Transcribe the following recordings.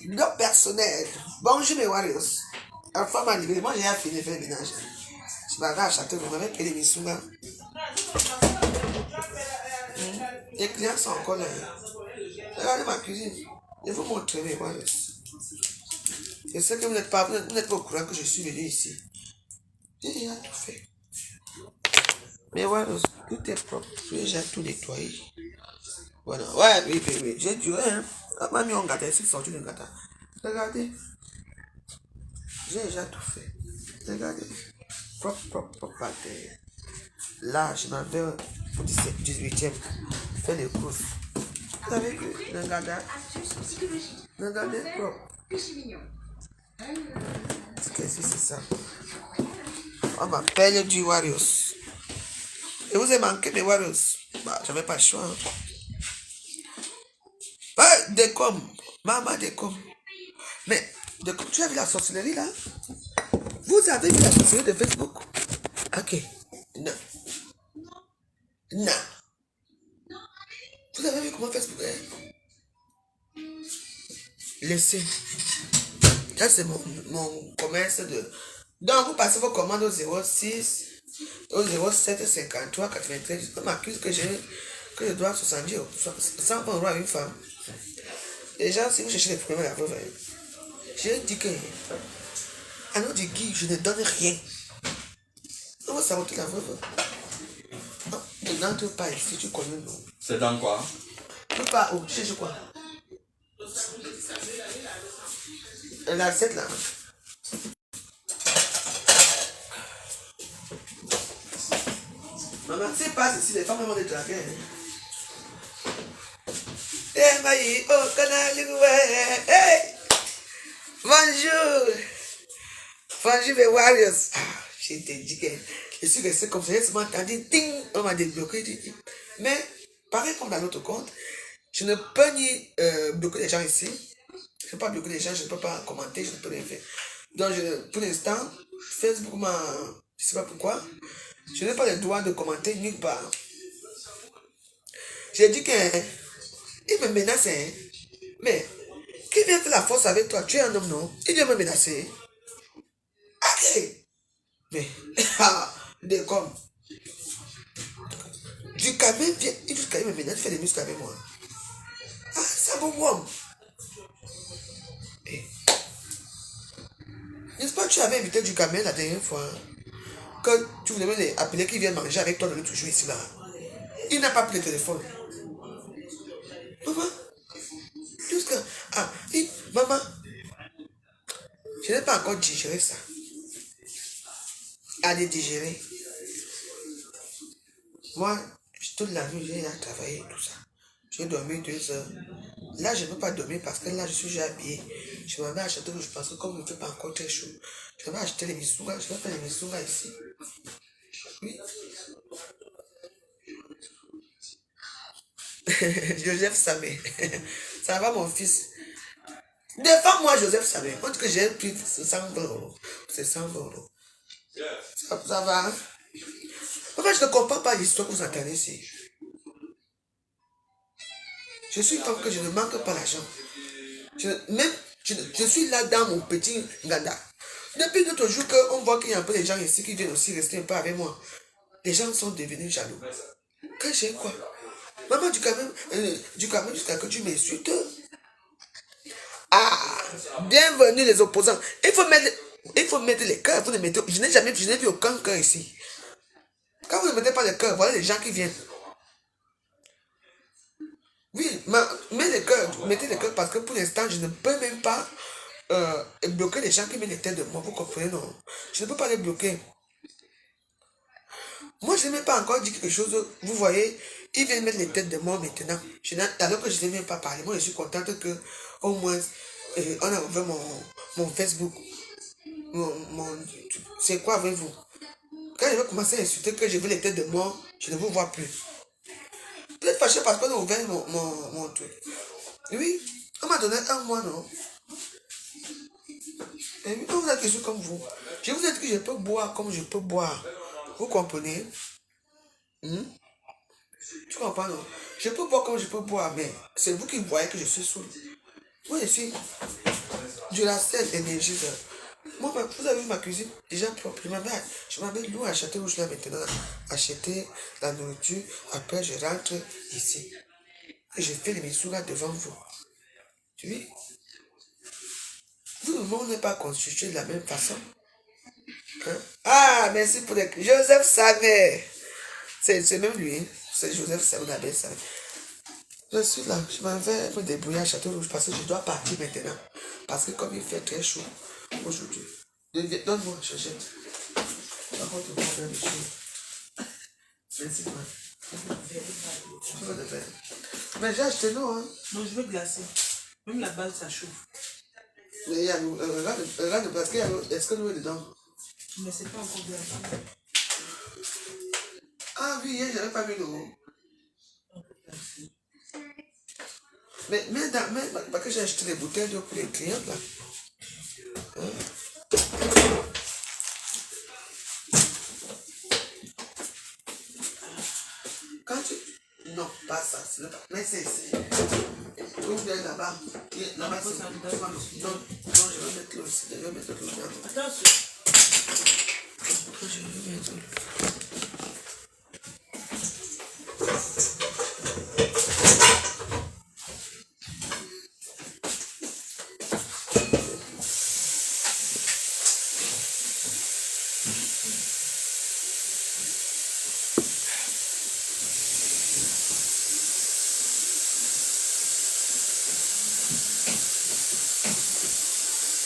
blog personnel. Bonjour mes warriors. La femme m'a libéré. Moi, j'ai fini de faire le ménage. Je m'avais acheté, je m'avais payé mes sous. Les clients sont encore là. Regardez ma cuisine. Je vais vous montrer mes warriors. Je sais que vous n'êtes pas au courant que je suis venu ici. J'ai déjà tout fait. Mais warriors, tout est propre. J'ai déjà tout nettoyé. Voilà. Ouais, oui. J'ai duré, hein. Ma mis en gâteau, c'est sorti de gâteau. Regardez. J'ai déjà tout fait. Regardez. Propre par terre. Là, je m'avais au 18e fait les courses. Vous savez que le gâteau est propre. Qu'est-ce que c'est ça? On m'appelle du Warriors. Et vous avez manqué mes Warriors? Bah, j'avais pas le choix. Hein. Ouais, Décom. Maman Décom. Mais, Décom, tu as vu la sorcellerie là? Vous avez vu la sorcellerie de Facebook? Ok. Non. Vous avez vu comment Facebook est? Laissez. Ça, c'est mon commerce de... Donc, vous passez vos commandes au 06, au 07 53 93. On m'accuse que je dois 70 euros, 100 euros à une femme. Déjà, si vous cherchez les problèmes à la veuve, je dis que à nom du Guy, je ne donne rien. On va savoir la veuve. Non, tu n'entres pas ici, tu connais le nom. C'est dans quoi? Tu pas où? Tu cherches quoi? La 7 là. Maman, c'est pas ici, les femmes vont les draguer. Eh, maï, oh, canal, hey! Bonjour! Bonjour, mes warriors! Ah, j'ai été dit que je suis resté comme ça, je m'entendais, ding! On m'a débloqué. Mais, pareil comme dans l'autre compte, je ne peux ni bloquer les gens ici. Je ne peux pas bloquer les gens, je ne peux pas commenter, je ne peux rien faire. Donc, pour l'instant, Facebook m'a. Je ne sais pas pourquoi. Je n'ai pas le droit de commenter nulle part. J'ai dit qu'il me menace. Hein. Mais, qui vient faire la force avec toi? Tu es un homme, non? Il vient me menacer. Ok. Mais, comme. Du Cameroun vient, il dit qu'il me menace, il fait des muscles avec moi. Ah, ça bon, moi. N'est-ce pas, tu avais invité du Cameroun la dernière fois? Que tu voulais même appeler qu'il vienne manger avec toi, de toujours ici là. Il n'a pas pris le téléphone. Maman, jusqu'à. Ah, maman, je n'ai pas encore digéré ça. Allez digérer. Moi, toute la nuit, j'ai travaillé tout ça. J'ai dormi 2 heures. Là, je ne peux pas dormir parce que là, je suis déjà habillé. Je m'avais acheté, je pense que comme il ne fait pas encore très chaud, je vais acheter les misougas. Je vais faire les misougas ici. Oui. Joseph Samé. Ça va, mon fils. Défends-moi, Joseph Samé. On dit que j'ai pris 120 euros. C'est 120 euros. Ça va. Hein? En fait, je ne comprends pas l'histoire que vous entendez ici. Je suis comme que je ne manque pas l'argent. Je suis là dans mon petit Nganda. Depuis l'autre jour qu'on voit qu'il y a un peu de gens ici qui viennent aussi rester un peu avec moi. Les gens sont devenus jaloux. Que j'ai quoi? Maman, du Cameroun jusqu'à que tu m'insultes. Ah, bienvenue les opposants. Il faut mettre les cœurs. Je n'ai vu aucun cœur ici. Quand vous ne mettez pas les cœurs, voilà les gens qui viennent. Oui, mettez les cœurs parce que pour l'instant, je ne peux même pas bloquer les gens qui mettent les têtes de moi. Vous comprenez, non? Je ne peux pas les bloquer. Moi, je n'ai même pas encore dit quelque chose. Vous voyez, ils viennent mettre les têtes de moi maintenant. Alors que je n'ai même pas parlé. Moi, je suis contente que au moins, on a ouvert mon Facebook. C'est quoi avec vous? Quand je vais commencer à insulter que je veux les têtes de moi, je ne vous vois plus. Vous êtes fâché parce qu'on a ouvert mon truc. Oui, on m'a donné 1 mois, non? Et oui, on vous a question comme vous. Je vous ai dit que je peux boire comme je peux boire. Vous comprenez? Tu comprends, non? Je peux boire comme je peux boire, mais c'est vous qui voyez que je suis saoul. Moi, je suis. de la seule énergie. Moi, vous avez vu ma cuisine déjà propre. Je m'amène loin à Château-Rouge là maintenant. Acheter la nourriture. Après, je rentre ici. Et je fais les missions là devant vous. Tu vois, tout le monde n'est pas constitué de la même façon. Hein? Ah, merci pour les... Joseph Samet. C'est même lui. Hein. C'est Joseph Samet. Je suis là. Je m'en vais me débrouiller à Château-Rouge parce que je dois partir maintenant. Parce que comme il fait très chaud aujourd'hui. Donne-moi, je jette. Par contre, problème, monsieur. Merci, man. Tu veux le verre. Mais j'ai acheté l'eau, hein. Non, je veux glacer. Même la balle, ça chauffe. Mais il y a l'eau. Regarde, parce qu'il y a l'eau. Est-ce que l'eau est dedans? Mais c'est pas encore glacé. Ah oui, hier, j'avais pas mis l'eau. Mais parce que j'ai acheté les bouteilles d'eau pour les clients, là. Hein? Quand tu... Non, pas ça. Mais c'est... Trouve bien là-bas. Là-bas, c'est... Non, je vais mettre l'eau ici. Je vais mettre l'eau là. Attention. Je vais mettre l'eau.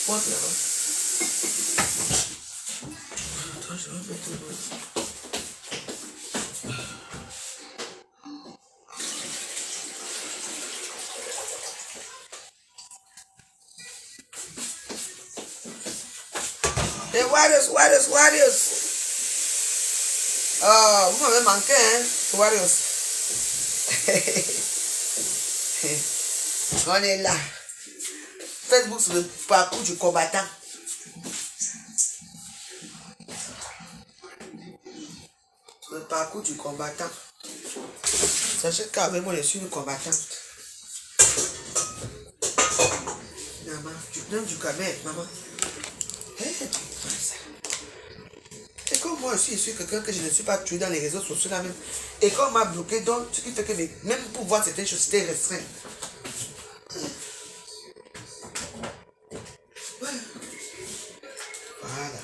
Monte là-bas. Attends, je vais mettre l'eau. Les Warriors. Oh, vous m'avez manqué, hein, Warriors. On est là. Facebook, c'est le parcours du combattant. Le parcours du combattant. Sachez qu'avec moi, je suis une combattante. Maman, tu donnes du camel, maman. Et comme moi aussi, je suis quelqu'un que je ne suis pas tué dans les réseaux sociaux là même. Et comme on m'a bloqué, donc, ce qui fait que même pour voir certaines choses, c'était restreint. Voilà.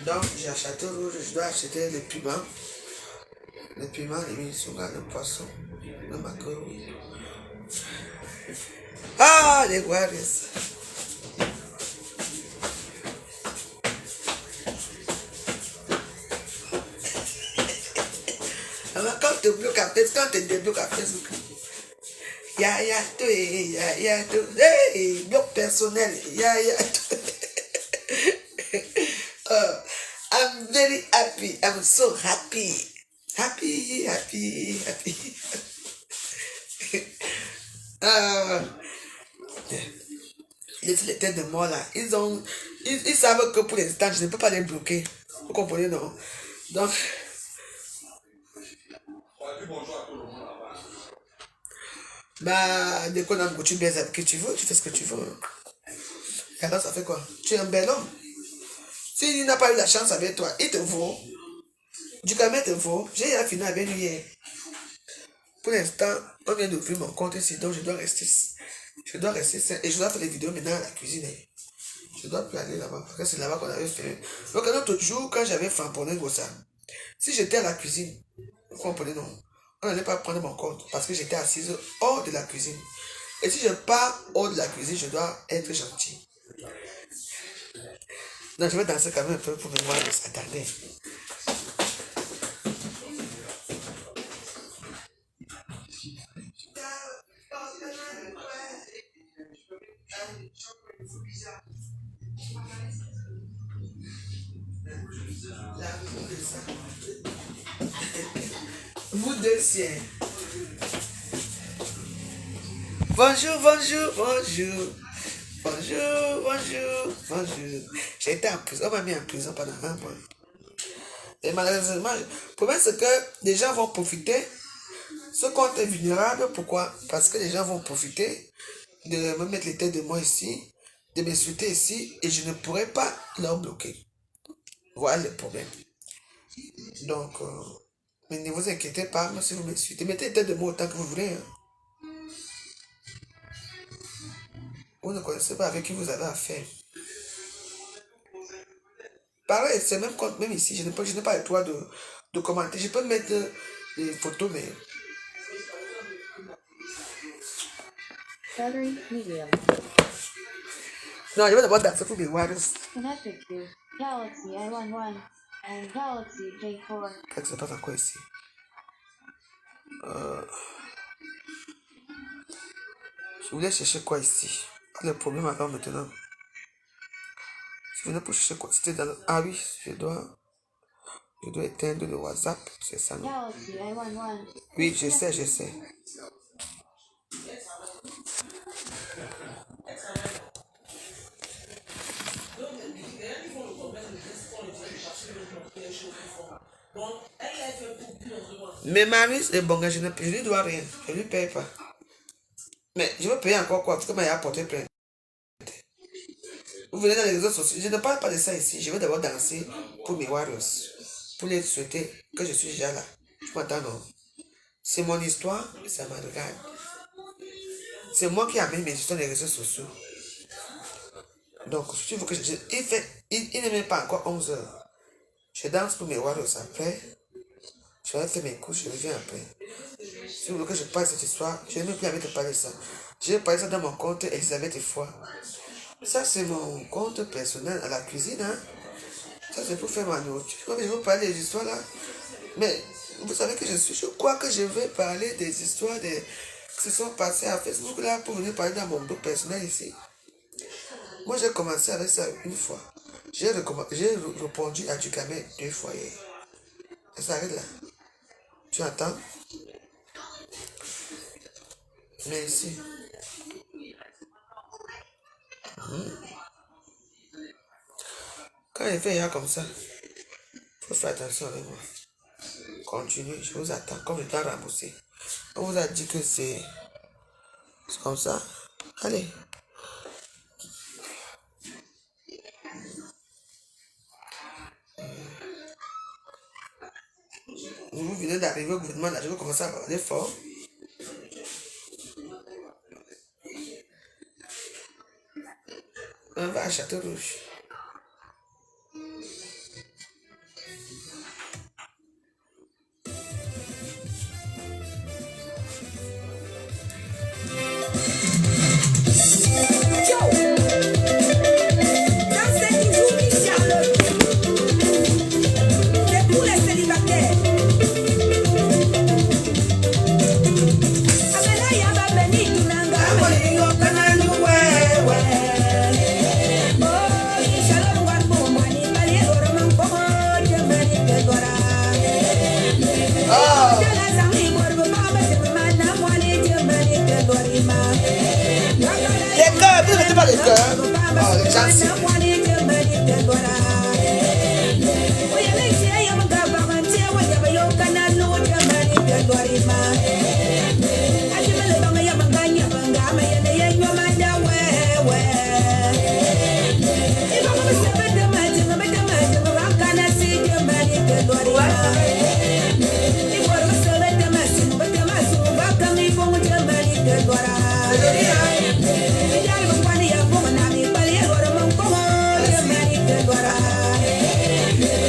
Donc, j'ai acheté rouge, je dois acheter les piments. Les piments, les munitions, le poisson, le macaron. Ah, les Warriors. Alors, quand tu bloques à Facebook, quand tu débloques à Facebook, tout, hey, bloc personnel, tout. I'm very happy, I'm so happy. Happy. Les têtes de mort là, ils savent que pour l'instant, je ne peux pas les bloquer. Vous comprenez, non? Donc, bah, dès qu'on a beaucoup, tu baises avec qui tu veux, tu fais ce que tu veux. Et alors, ça fait quoi? Tu es un bel homme. S'il n'a pas eu la chance avec toi, il te vaut. Du camel te vaut. J'ai fini avec lui hier. Pour l'instant, on vient d'ouvrir mon compte ici, donc je dois rester sain. Et je dois faire les vidéos maintenant à la cuisine. Je dois plus aller là-bas, parce que c'est là-bas qu'on avait fait. Donc un autre jour, quand j'avais famponné ça, si j'étais à la cuisine, vous comprenez, non? On n'allait pas prendre mon compte, parce que j'étais assise hors de la cuisine. Et si je pars hors de la cuisine, je dois être gentil. Donc je vais danser quand même un peu pour me voir de s'attarder. Vous deux, siens. Bonjour. J'ai été en prison, on m'a mis en prison pendant un mois. Et malheureusement, le problème c'est que les gens vont profiter. Ce compte est vulnérable, pourquoi? Parce que les gens vont profiter de me mettre les têtes de moi ici de m'insulter ici et je ne pourrais pas leur bloquer. Voilà le problème. Donc, mais ne vous inquiétez pas, moi, si vous m'insultez, mettez tête de moi autant que vous voulez. Hein. Vous ne connaissez pas avec qui vous avez affaire. Pareil, c'est même compte, même ici, je n'ai pas le droit de commenter. Je peux mettre des photos, mais... Battery medium. Non, je vais d'abord danser pour mes Warriors. Connected to Galaxy I11 and Galaxy J4. Qu'est-ce qui se passe encore ici? Je voulais chercher quoi ici? Le problème alors maintenant. Je venais pour chercher quoi? C'était dans le... Ah oui, je dois éteindre le WhatsApp. C'est ça, non? Galaxy I11. Oui, je sais. Mais Marie, c'est bon, je lui dois rien. Je lui paye pas. Mais je veux payer encore quoi? Parce que m'a apporté plainte. Vous venez dans les réseaux sociaux. Je ne parle pas de ça ici. Je vais d'abord danser pour mes Warriors. Pour les souhaiter que je suis déjà là. Tu m'entends, non? C'est mon histoire et ça me regarde. C'est moi qui amène mes histoires dans les réseaux sociaux. Donc, il faut que il ne met pas encore 11 heures. Je danse pour mes Warriors après. Je vais faire mes couches, je reviens après. Si vous voulez que je parle de cette histoire, je n'ai même plus envie de parler de ça. Je vais parler ça dans mon compte Elisabeth et Foi. Ça, c'est mon compte personnel à la cuisine. Hein? Ça, c'est pour faire ma nourriture. Je veux parler des histoires là. Mais vous savez que je crois que je vais parler des histoires qui se sont passées à Facebook là pour venir parler dans mon dos personnel ici. Moi, j'ai commencé avec ça une fois. J'ai répondu à Ducamé 2 fois hier. Ça s'arrête là. Tu entends? Mais ici. Quand il fait rien comme ça, il faut faire attention avec moi. Continuez, je vous attends. Comme je dois rembourser. On vous a dit que c'est comme ça. Allez. Vous venez d'arriver au gouvernement, là, je vais commencer à parler fort. On va à Château-Rouge.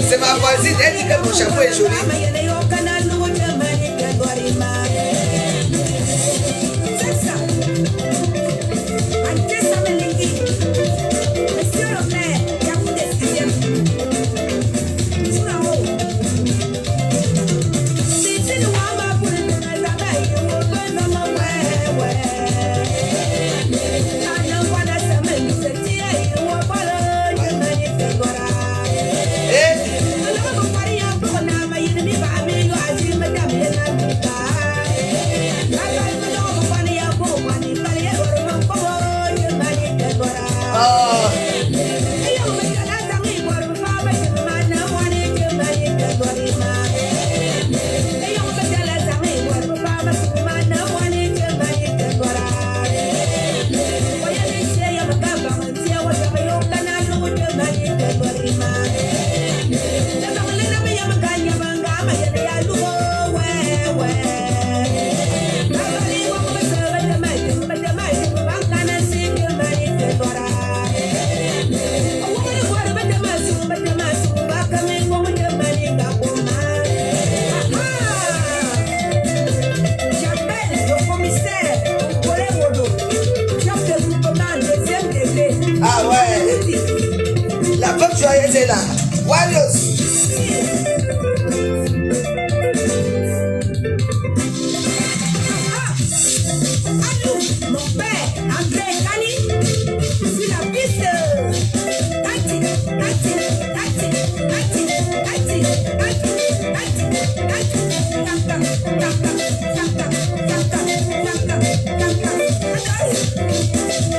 C'est ma voisine, elle dit que mon chapeau est joli. Joyeux là. Warriors. Mon père, André Kani, sur la piste.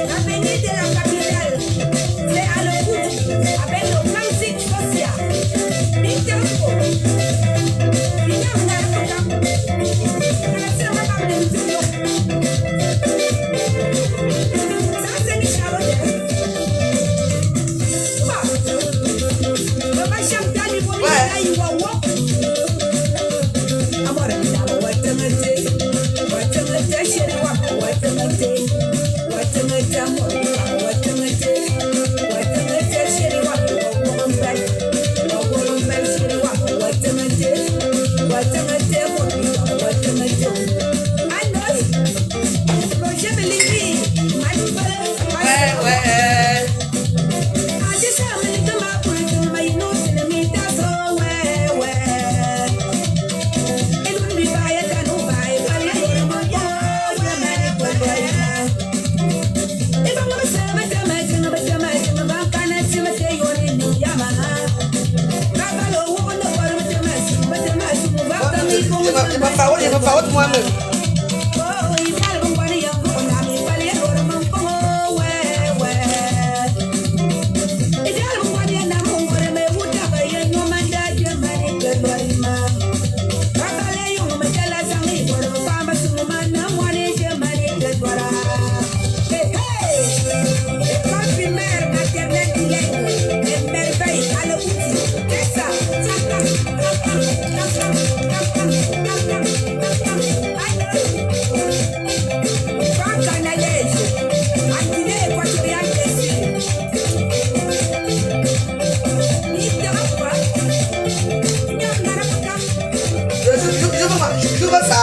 L'avenir de la capitale, c'est à l'écoute avec le principe social. Interpo. Je me parle moi-même. Je veux ça.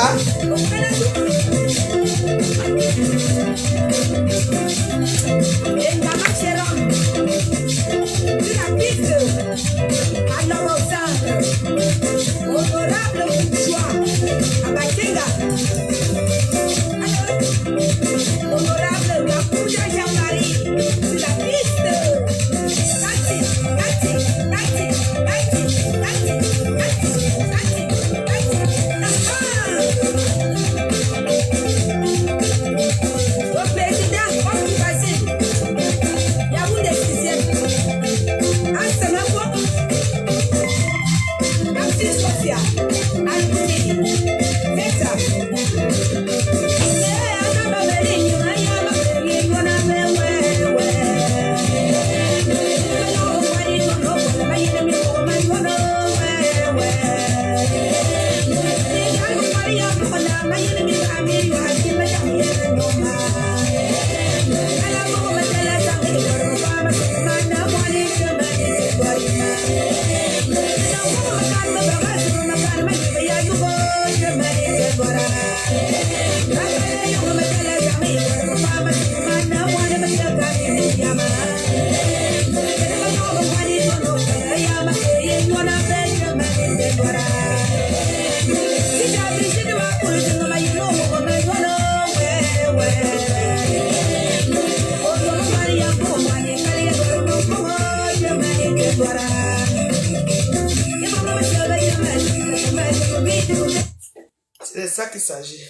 C'est de ça qu'il s'agit.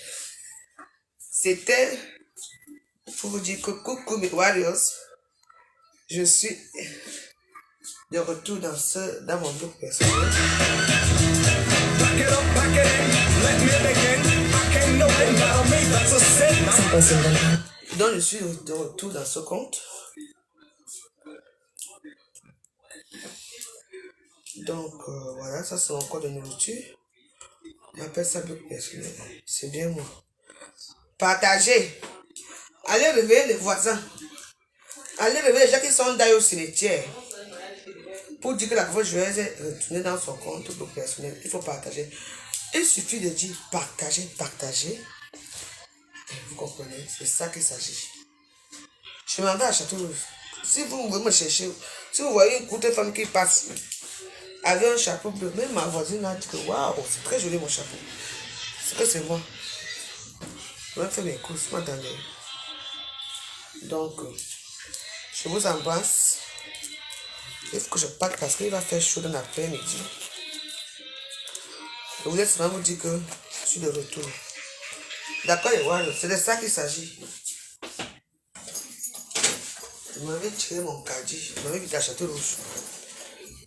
C'était pour vous dire que coucou mes warriors, je suis de retour dans mon groupe personnel. Donc je suis de retour dans ce compte. Donc voilà, ça c'est mon code de nourriture. On appelle ça groupe personnel. C'est bien moi. Partagez. Allez réveiller les voisins. Allez réveiller les gens qui sont d'ailleurs au cimetière. Pour dire que la voix joyeuse est retournée dans son compte groupe personnel. Il faut partager. Il suffit de dire partager, partager. Vous comprenez? C'est ça qu'il s'agit. Je m'en vais à Château. Si vous voulez me chercher, Si vous voyez une courte femme qui passe avec un chapeau bleu, même ma voisine a dit que waouh, c'est très joli mon chapeau. C'est que c'est moi. Je vais faire mes courses, m'attendez. Donc, je vous embrasse. Il faut que je parte parce qu'il va faire chaud dans l'après-midi. Je voulais seulement vous dire que je suis de retour. D'accord, les Warriors, c'est de ça qu'il s'agit. Je m'avais tiré mon caddie, je m'avais dit à Château-Rouge.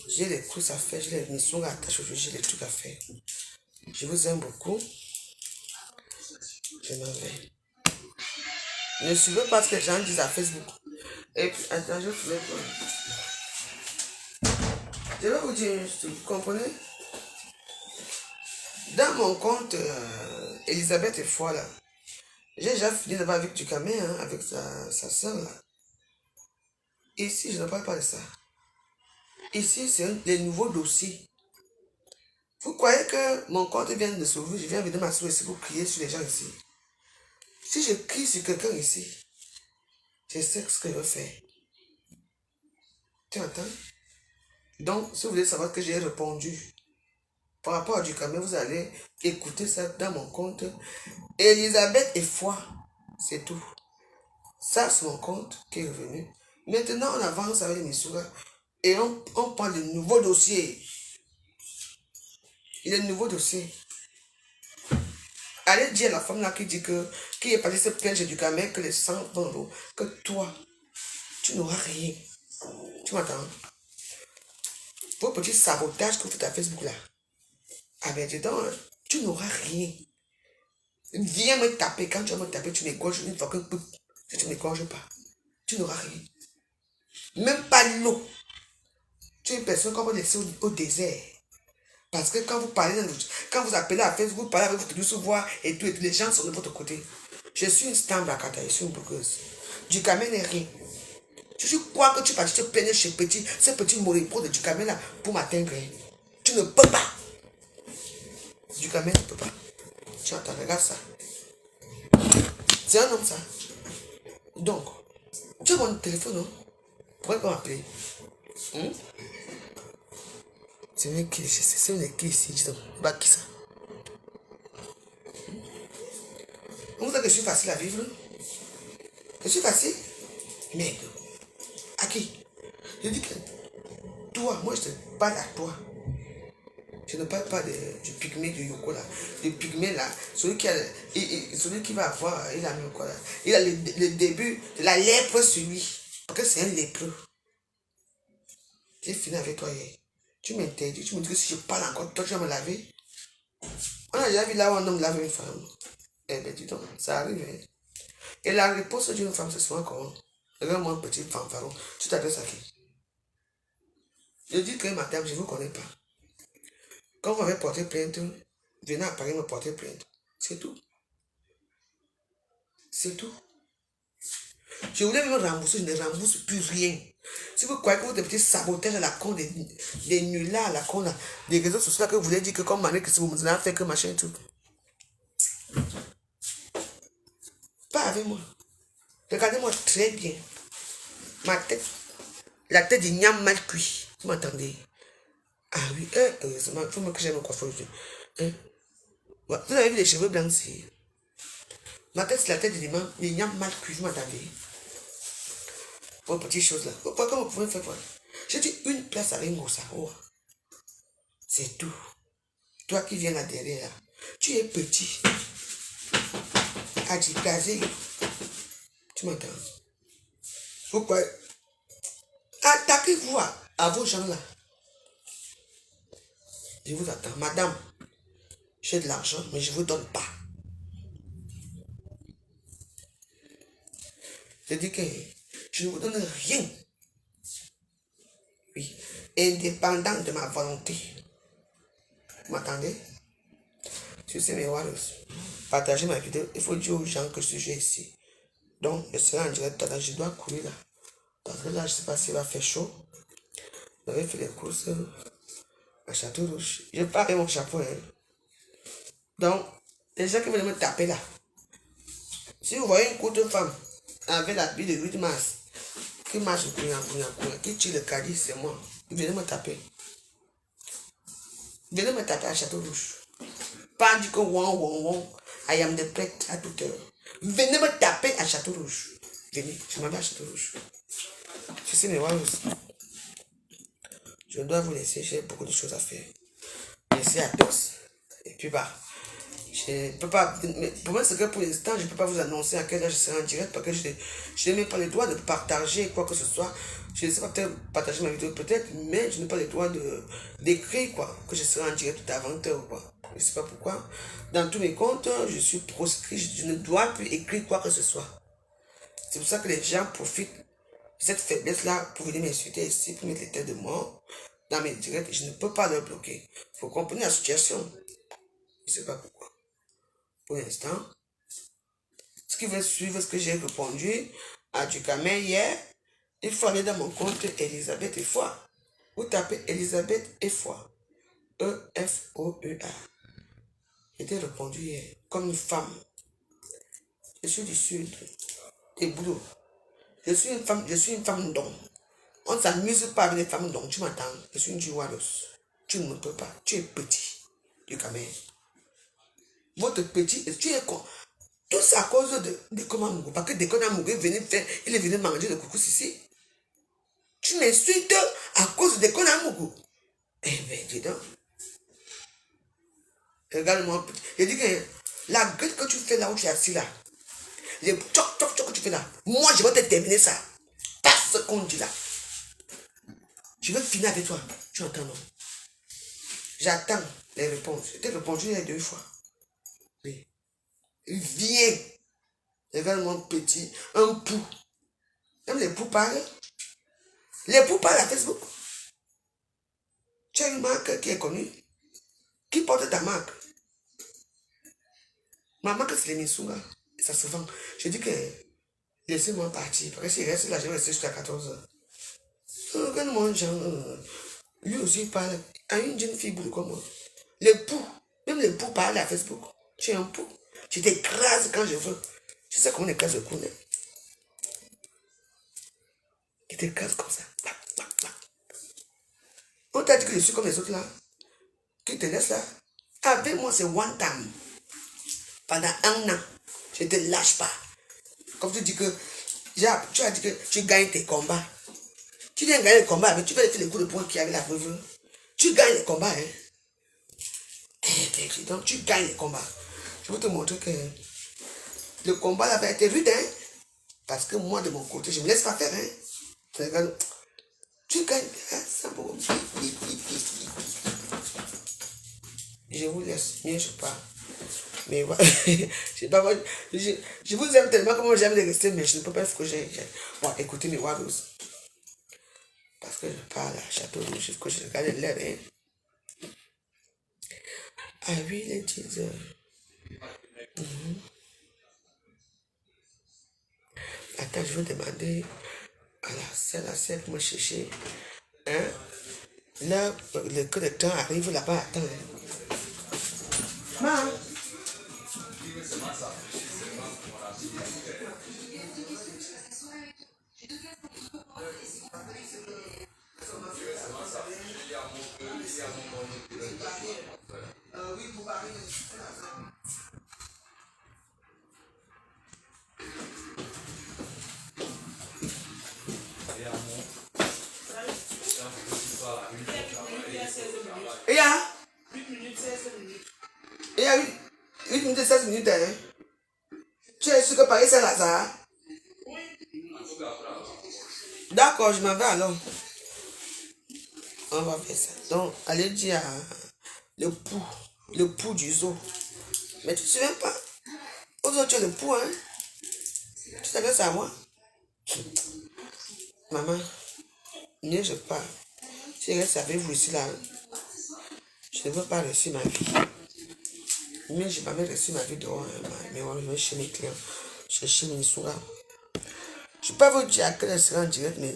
J'ai des courses à faire, j'ai des missions à attacher aujourd'hui, j'ai des trucs à faire. Je vous aime beaucoup. Je m'en vais. Ne suivez pas ce que les gens disent à Facebook. Et puis, attends, je vais Je vais vous dire une chose, vous comprenez? Dans mon compte, Elisabeth et Foi, là, j'ai déjà fini d'abord avec Ducamé, hein, avec sa soeur, là. Ici, je ne parle pas de ça. Ici, c'est les nouveaux dossiers. Vous croyez que mon compte vient de s'ouvrir, je viens de m'assurer ici pour crier sur les gens ici. Si je crie sur quelqu'un ici, je sais ce que je vais faire. Tu entends? Donc, si vous voulez savoir que j'ai répondu par rapport à Ducamé, vous allez écouter ça dans mon compte. Elisabeth et Foi, c'est tout. Ça, c'est mon compte qui est revenu. Maintenant, on avance avec l'émission et on prend le nouveau dossier. Il est le nouveau dossier. Allez dire à la femme là qui dit que, qui est partie se plaindre du Ducamé, que les 100 euros, que toi, tu n'auras rien. Tu m'entends? Vos petits sabotages que vous faites à Facebook là. Avec dedans, tu n'auras rien. Viens me taper. Quand tu vas me taper, tu m'égorges une fois que si tu ne m'égorges pas, tu n'auras rien. Même pas l'eau. Tu es une personne qu'on va laisser au désert. Parce que quand vous parlez, quand vous appelez à Facebook, vous parlez avec votre douce voix et tout, les gens sont de votre côté. Je suis une stambre à Kata, je suis une blogueuse. Ducamé n'est rien. Je crois que tu vas te plaindre chez ce petit moripro de Ducamé là pour m'atteindre. Tu ne peux pas. Ducamé ne peut pas. Tu entends, regarde ça. C'est un homme ça. Donc, tu as mon téléphone, non? Pourquoi pas m'appeler? C'est une qui, c'est une qui ici, dis donc. Bah, qui ça? On vous dit que je suis facile à vivre? Je suis facile? Merde. À qui? Je dis que toi, moi je te parle à toi. Je ne parle pas du pygmée du Yoko là. Le pygmée là, celui qui va avoir, il a mis quoi là? Il a le début de la lèpre sur lui. Parce que c'est un lépreux. J'ai fini avec toi hier. Tu m'interdis, tu me dis que si je parle encore, toi tu vas me laver. On a déjà vu là où un homme lave une femme. Eh bien dis donc, ça arrive. Hein? Et la réponse d'une femme, c'est souvent comment? Regarde-moi un petit fanfaron. Tu t'adresses à qui? Je dis que madame, je ne vous connais pas. Quand vous m'avez porté plainte, venez à Paris me porter plainte. C'est tout. C'est tout. Je voulais me rembourser, je ne rembourse plus rien. Si vous croyez que vous êtes des petits sabotages à la con, des nullards à la con, là, des réseaux sociaux là, que vous voulez dire que comme Mané, que si vous me fait que machin et tout. Pas avec moi. Regardez-moi très bien. Ma tête, la tête du gnam mal cuit. Vous m'entendez? Ah oui, heureusement, il faut que j'aime me coiffer aujourd'hui. Vous avez vu les cheveux blancs ici? Ma tête, c'est la tête du gnam mal cuit, vous m'entendez? Pour petites choses là. Pourquoi vous pouvez faire quoi? J'ai dit une place avec Ngosa. Oh. C'est tout. Toi qui viens là derrière là, tu es petit. Adiplasé. Tu m'entends? Pourquoi? Attaquez-vous à vos gens là. Je vous attends. Madame, j'ai de l'argent, mais je ne vous donne pas. Je dis que je ne vous donne rien. Oui. Indépendant de ma volonté. Vous m'entendez? Sur ces miroirs, partagez ma vidéo. Il faut dire aux gens que je suis ici. Donc, je serai en direct. Je dois courir là. Parce que là, je ne sais pas s'il va faire chaud. J'avais fait les courses à Château-Rouge. Je pars avec mon chapeau. Hein. Donc, les gens qui veulent me taper là. Si vous voyez une courte femme avec la bille de 8 mars, qui marche, qui tire le caddie, c'est moi. Venez me taper. Venez me taper à Château Rouge. Pas du que I am the prêtre à toute heure. Venez me taper à Château Rouge. Venez, je m'en vais à Château Rouge. Ceci n'est pas aussi. Je dois vous laisser, j'ai beaucoup de choses à faire. Merci à tous. Et puis bah, je ne peux pas, pour moi c'est que pour l'instant, je ne peux pas vous annoncer à quelle heure je serai en direct parce que je n'ai même pas le droit de partager quoi que ce soit. Je ne sais pas peut-être partager ma vidéo peut-être, mais je n'ai pas le droit d'écrire quoi, que je serai en direct à 20h quoi. Je ne sais pas pourquoi. Dans tous mes comptes, je suis proscrit, je ne dois plus écrire quoi que ce soit. C'est pour ça que les gens profitent de cette faiblesse-là pour venir m'insulter ici, pour mettre les têtes de mort dans mes directs. Je ne peux pas leur bloquer. Il faut comprendre la situation. Je ne sais pas pourquoi. Pour l'instant, ce qui veut suivre ce que j'ai répondu à Ducamel hier, il faut aller dans mon compte Elisabeth Effoy. Vous tapez Elisabeth Effoy. E-F-O-E-A. J'ai répondu hier comme une femme. Je suis du sud, des boulots. Je suis une femme d'homme. On ne s'amuse pas avec les femmes d'homme. Tu m'entends? Je suis une Jiwalos. Tu ne me peux pas. Tu es petit, Ducamel. Votre petit, tu es con. Tout ça à cause de Konamougou. Parce que Konamougou il est venu manger le coucou ici. Tu m'insultes à cause de Konamougou. Eh bien, dis donc. Regarde-moi. Je dis que la gueule que tu fais là où tu es assis là, les tchoc que tu fais là, moi je vais te terminer ça. Pas ce qu'on dit là. Je vais finir avec toi. Tu entends non? J'attends les réponses. Je t'ai répondu les 2 fois. Oui. Viens. Regarde mon petit. Un pou. Même les poux parlent. Les poux parlent à Facebook. Tu as une marque qui est connue. Qui porte ta marque? Ma marque c'est les Missunga. Ça se vend. Je dis que laissez-moi partir. Parce que si je reste là, je vais rester jusqu'à 14h. Regarde mon genre. Lui aussi il parle à une jeune fille boule comme moi. Les poux. Même les poux parlent à Facebook. Tu es un pou. Je t'écrase quand je veux. Tu sais comment on écrase le cou, hein? Je t'écrase comme ça. On t'a dit que je suis comme les autres là. Qui te laisse là. Avec moi, c'est one time. Pendant 1 an. Je ne te lâche pas. Comme tu dis que. Tu as dit que tu gagnes tes combats. Tu viens gagner les combats, mais tu vas faire les coups de poing qu'il y avait la preuve. Tu gagnes les combats, hein. Eh, donc tu gagnes les combats. Je vais te montrer que le combat là va être rude, hein. Parce que moi, de mon côté, je ne me laisse pas faire, hein. Regarde. Tu gagnes. Ça bon. Je vous laisse. Bien, je pars. Mais voilà. Je vous aime tellement comme j'aime les rester, mais je ne peux pas faire que j'ai. Bon, écoutez mes Wados. Parce que je parle à Château Rouge, que je regarde l'air, hein. Ah oui, les 10 heures. Attends, je vais demander à la sœur pour me chercher. Hein? Là, que le temps arrive là-bas, attends. Hein? Maman. Il y a 8 minutes, 16 minutes. Il y a 8 minutes, 16 minutes. Hein? Tu es sûr que Paris c'est Lazare? Oui. D'accord, je m'en vais alors. On va faire ça. Donc, allez dire à le pou du zoo. Mais tu ne te souviens pas? Aux autres, tu es le pou, hein? Tu t'adresses à moi? Maman, mieux je pars. Si je reste avec vous ici là, je ne veux pas réussir ma vie. Mais je ne vais pas réussir ma vie dehors. Mais je vais chez mes clients, chercher mes sourds. Je ne peux pas vous dire à quelle heure je serai en direct, mais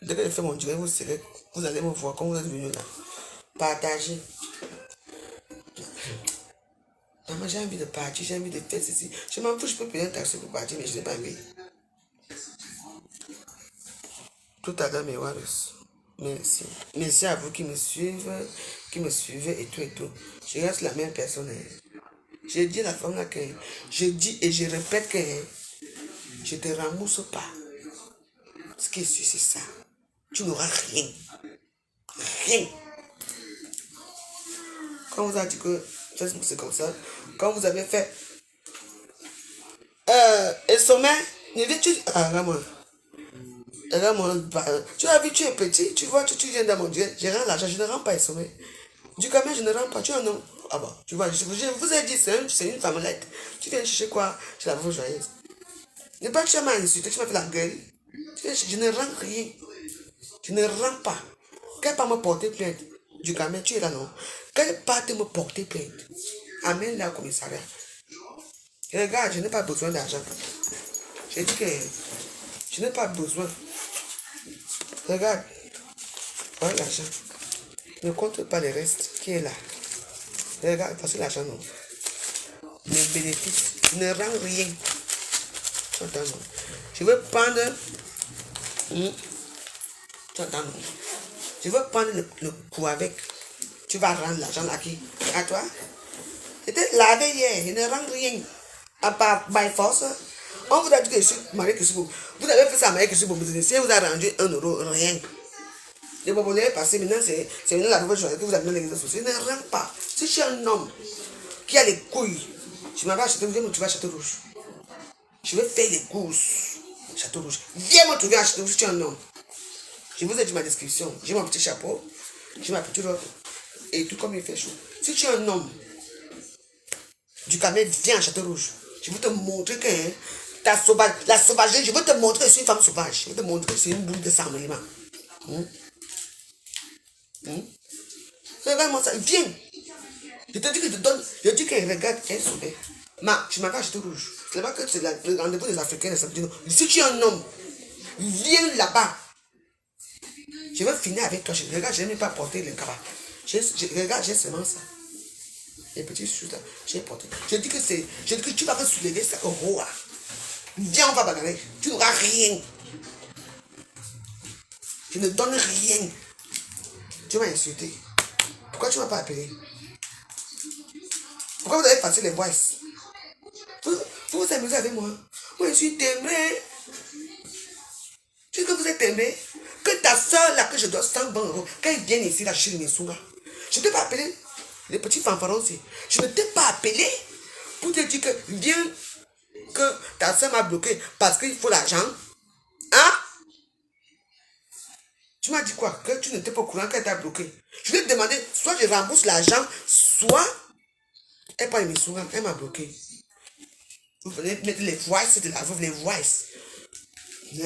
dès que je fais mon direct, vous allez me voir comme vous êtes venu là. Partagez. Maman, j'ai envie de partir, j'ai envie de faire ceci. Je m'en fous, je peux payer un taxi pour partir, mais je n'ai pas envie. tout à l'heure, mes Wallace. Merci. Merci à vous qui me suivent, qui me suivez et tout et tout. Je reste la même personne. J'ai dit à la femme là que je dis et je répète que je te rembourse pas. Ce qui est sûr, c'est ça. Tu n'auras rien. Rien. Quand vous avez dit que c'est comme ça, quand vous avez fait et sommet, regarde-moi. Tu as vu, tu es petit, tu vois, tu viens dans mon Dieu, je rends l'argent, je ne rends pas et sommet. Du camion, je ne rends pas, tu es un homme. Ah bon, tu vois, je vous ai dit, c'est une femmelette. Tu viens chercher quoi chez la veuve joyeuse. Ne pas que tu m'as insulté, tu m'as fait la gueule. Je ne rends rien. Je ne rends pas. Qu'elle pas me porter plainte. Du camion, tu es là, non? Qu'elle pas te me porter plainte. Amène-la au commissariat. Regarde, je n'ai pas besoin d'argent. J'ai dit que je n'ai pas besoin. Regarde. Voilà l'argent. Ne compte pas le reste qui est là. Regarde, parce que l'argent, non. Les bénéfices ne rend rien. Attends, je veux prendre. Attends, je veux prendre le coup avec. Tu vas rendre l'argent à qui? À toi? C'était lavé hier, je ne rends rien. À part by force. On vous a dit que je suis marié que c'est vous. Vous avez fait ça marié que c'est vous. Si vous avez rendu 1 euro, rien. Les bonbons est passé, maintenant c'est maintenant la nouvelle chose que vous avez dans les réseaux sociaux. Ne rends pas. Si je suis un homme qui a les couilles, tu m'as acheté, tu vas à Château Rouge. Je vais faire les courses. Château Rouge. Viens me trouver à Château Rouge, je suis un homme. Je vous ai dit ma description. J'ai mon petit chapeau, j'ai ma petite robe. Et tout comme il fait chaud. Si tu es un homme, du camion, viens à Château Rouge. Je vais te montrer que la sauvagerie, je vais te montrer que je suis une femme sauvage. Je vais te montrer que c'est une boule de sang. Regarde-moi ça, viens. Je te dis que je te donne. Je dis que regarde, elle est sauvée. Tu m'as pas acheté rouge. C'est pas que c'est le rendez-vous des Africains. Si tu es un homme, viens là-bas. Je vais finir avec toi. Regarde, je n'ai même pas porté le cabas. Regarde, j'ai seulement ça. Les petits choses là, j'ai porté. Je dis que tu vas me soulever ça au roi. Viens, on va bagarrer. Tu n'auras rien. Je ne donne rien. Tu m'as insulté. Pourquoi tu ne m'as pas appelé? Pourquoi vous avez passé les voices? Vous vous amusez avec moi. Moi, je suis timbré. Tu sais que vous êtes timbré? Que ta soeur là, que je dois 100 €, quand elle vient ici, là, chez les Messouga, je ne t'ai pas appelé. Les petits fanfarons aussi. Je ne t'ai pas appelé pour te dire que viens, que ta soeur m'a bloqué parce qu'il faut l'argent. Hein? Tu m'as dit quoi? Que tu n'étais pas au courant qu'elle t'a bloqué. Je lui ai demandé, soit je rembourse l'argent, soit elle prend mes souvenirs, elle m'a bloqué. Vous venez mettre les voices de la veuve, les voices. Vous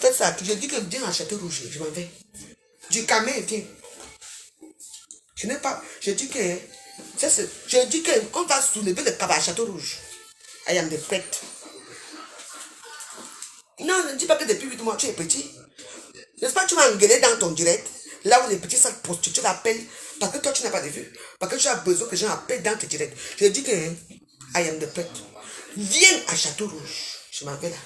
faites ça. Je dis que viens à Château Rouge, je m'en vais. Du camion, viens. Je n'ai pas. Je dis qu'on va soulever le cabas à Château Rouge. I am the pet. Non, ne dis pas que depuis 8 mois tu es petit. N'est-ce pas, tu m'as engueulé dans ton direct. Là où les petits sacs prostituées l'appellent. Parce que toi tu n'as pas de vue. Parce que tu as besoin que les gens appellent dans tes directs. Je dis que I am the pet. Viens à Château Rouge. Je m'en vais là.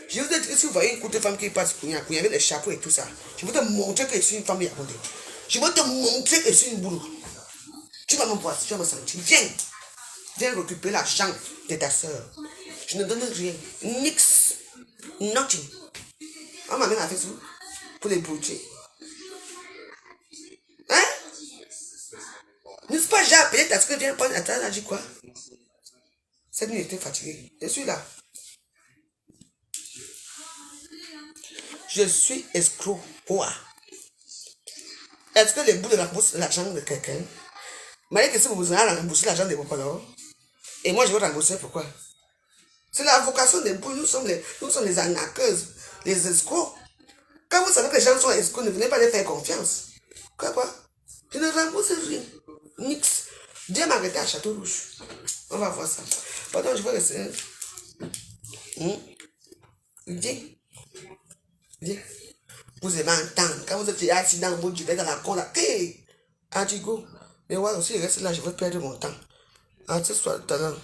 Je vous ai dit que si vous voyez une courte femme qui passe avec les chapeaux et tout ça, je vais te montrer que je suis une femme yabondée. Je vais te montrer que je suis une boulot. Tu vas me voir, tu vas me sentir. Viens. Viens récupérer l'argent de ta soeur. Je ne donne rien. Nix. Nothing. On m'amène à Facebook pour les bouger. Hein? N'est-ce pas, j'ai appelé ta soeur, viens prendre. Attends, elle a dit quoi? Cette nuit était fatiguée. Je suis là. Je suis escroc. Quoi? Est-ce que les bouts de l'argent de quelqu'un? Mais que si vous avez remboursé l'argent de vos parents, et moi je vais rembourser, pourquoi? C'est la vocation des bouts. Nous sommes les arnaqueuses, les escrocs. Quand vous savez que les gens sont escrocs, ne venez pas les faire confiance. Quoi? Je ne rembourse rien. Nix. Viens m'arrêter à Château Rouge. On va voir ça. Pardon, je vais rester. Viens. Viens. Vous allez m'entendre. Quand vous êtes assis dans votre duvet dans la cour là. Hey! Antigo. Mais ouais, aussi, reste là, je vais perdre mon temps. Ah, ce soir, tout à l'heure.